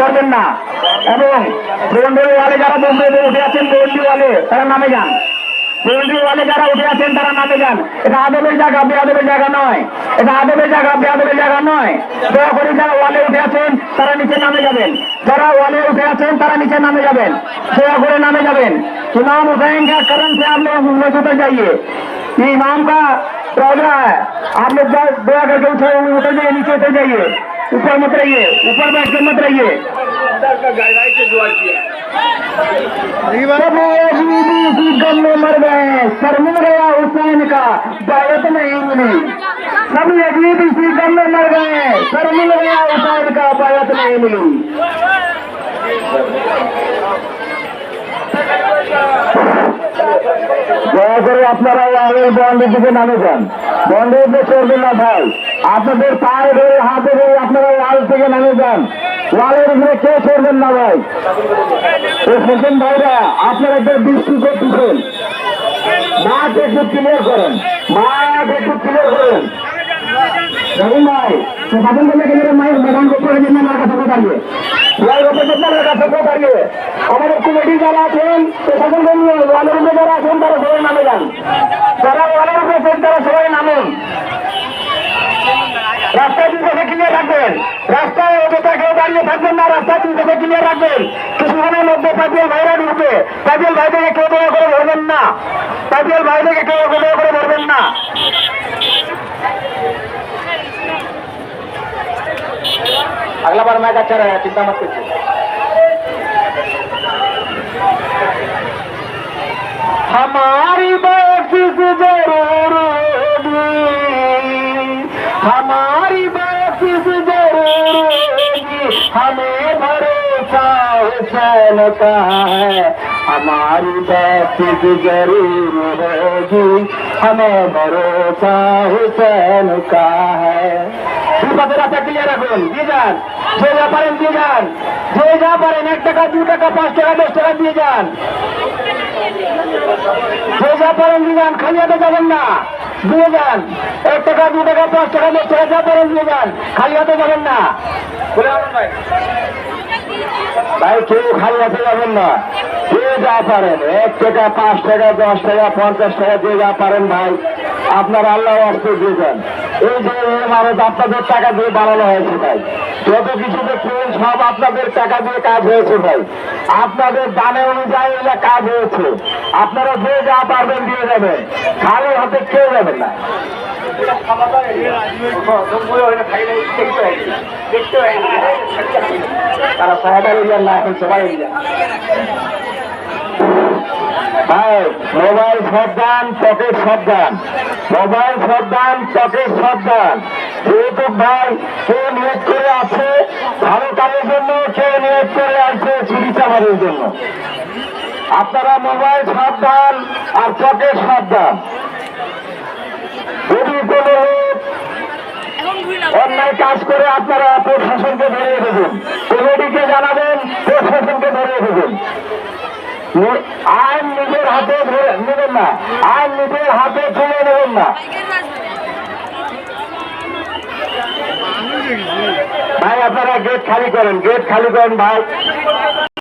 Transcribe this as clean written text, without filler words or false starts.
ধরবেন না। এবং বাউন্ডারি ওয়ালে যারা উঠে আছেন বাউন্ডারি ওয়ালে তারা নামে যান। বাউন্ডারি ওয়ালে যারা উঠে আছেন তারা নামে যান। এটা আদবের জায়গা, বেআদবের জায়গা নয়। এটা আদবের জায়গা, বেআদবের জায়গা নয়। দয়া করে যারা ওয়ালে উঠে আছেন তারা নিচে নামে যাবেন। যারা ওয়ালে উঠে আছেন তারা নিচে नामे जाबेन, दया करे नामे जाबेन। इमाम हुसैन का करम से आप लोग उतर जाइए। ये इमाम का प्रॉब्लम है, आप लोग दया करके उतर जाइए, नीचे उतर जाइए, ऊपर मत रहिए, ऊपर बैठ कर मत रहिए। में मर गए, सर मिल गया हुसैन का, दावत नहीं मिली। सभी अजीब इसी गम में मर गए, सर मिल गया हुसैन का, दावत नहीं मिली। দয়া করে আপনারা বন্ডের দিকে নামে যান, বন্ডের দিকে চলবেন না ভাই। আপনাদের পায়ে ধরে হাতে ধরে আপনারা ওয়াল থেকে নামে যান, ওয়ালের উপরে কেউ চলবেন না ভাই। হোসেন ভাইরা আপনারা একটা বৃষ্টি করতেছেন, মাঠ একটু ক্লিয়ার করেন, মাঠ একটু ক্লিয়ার করেন। রহিম ভাই শাসন করলে গেলে মায়ের ম্যাডাম করে জন্য আমার কাছে দাঁড়িয়ে আমাদের কমিটি যারা আছেন শাসন করলে ওয়ালের উপরে যারা আছেন তারা সবাই নামে যান, যারা ওয়ালের উপরে আছেন তারা সবাই নামেন। রাস্তা দুই পাশে ক্লিয়ার রাখবেন, রাস্তায় অযথা কেউ দাঁড়িয়ে থাকবেন না, রাস্তা দুই পাশে ক্লিয়ার রাখবেন। কিছুক্ষণের মধ্যে পাপিয়াল ভাইরা ঢুকবে, পাপিয়াল ভাই থেকে কেউ দয়া করে ধরবেন না, পাপিয়াল ভাই থেকে কেউ দয়া করে ধরবেন না। अगला बार मैच अच्छा रहेगा, चिंता मत कीजिए। हमारी बख्शिश जरूर होगी, हमारी बख्शिश जरूर होगी, हमें भरोसा हुसैन का है, हमारी बख्शिश जरूर होगी, हमें भरोसा हुसैन का है। রাস্তা ক্লিয়ার রাখুন, দিয়ে যান, যে যা পারেন দিয়ে যান, যে যা পারেন 1 টাকা 2 টাকা 5 টাকা 10 টাকা দিয়ে যান, যে যা পারেন দিয়ে যান, খালি হাতে যাবেন না, দিয়ে যান। 1 টাকা 2 টাকা 5 টাকা 10 টাকা যা পারেন দিয়ে যান, খালি হাতে যাবেন না। ভাই কেউ খালি হাতে যাবেন না, যে যা পারেন 1 টাকা 5 টাকা 10 টাকা 50 টাকা যে যা পারেন ভাই আপনার আল্লাহ অস্ত্র দিয়ে দেন। এই যে ভারত আপনাদের টাকা দিয়ে বানানো হয়েছে ভাই, যত কিছু দেখছেন সব আপনাদের টাকা দিয়ে কাজ হয়েছে ভাই, আপনাদের দানে অনুযায়ী এগুলা কাজ হয়েছে। আপনারা যে যা পারবেন দিয়ে যাবেন, খালি হাতে কেউ যাবেন না। তারা সহায়তা এরিয়ার না, এখন সবাই এরিয়া ভাই। মোবাইল সাবধান, পকেট সাবধান, মোবাইল সাবধান, পকেট সাবধান। যেহেতু ভাই কেউ নিয়োগ করে আছে ভালো কাজের জন্য, কেউ নিয়োগ করে আছে চুরি চামারের জন্য। আপনারা মোবাইল সাবধান আর পকেট সাবধান। যদি কোনো অন্যায় কাজ করে আপনারা প্রশাসনকে ধরিয়ে দেবেন, কমিটিকে জানাবেন, প্রশাসনকে ধরিয়ে দেবেন। আইন নিজের হাতে নেবেন না, আইন নিজের হাতে তুলে নেবেন না ভাই। আপনারা গেট খালি করেন, গেট খালি করেন ভাই।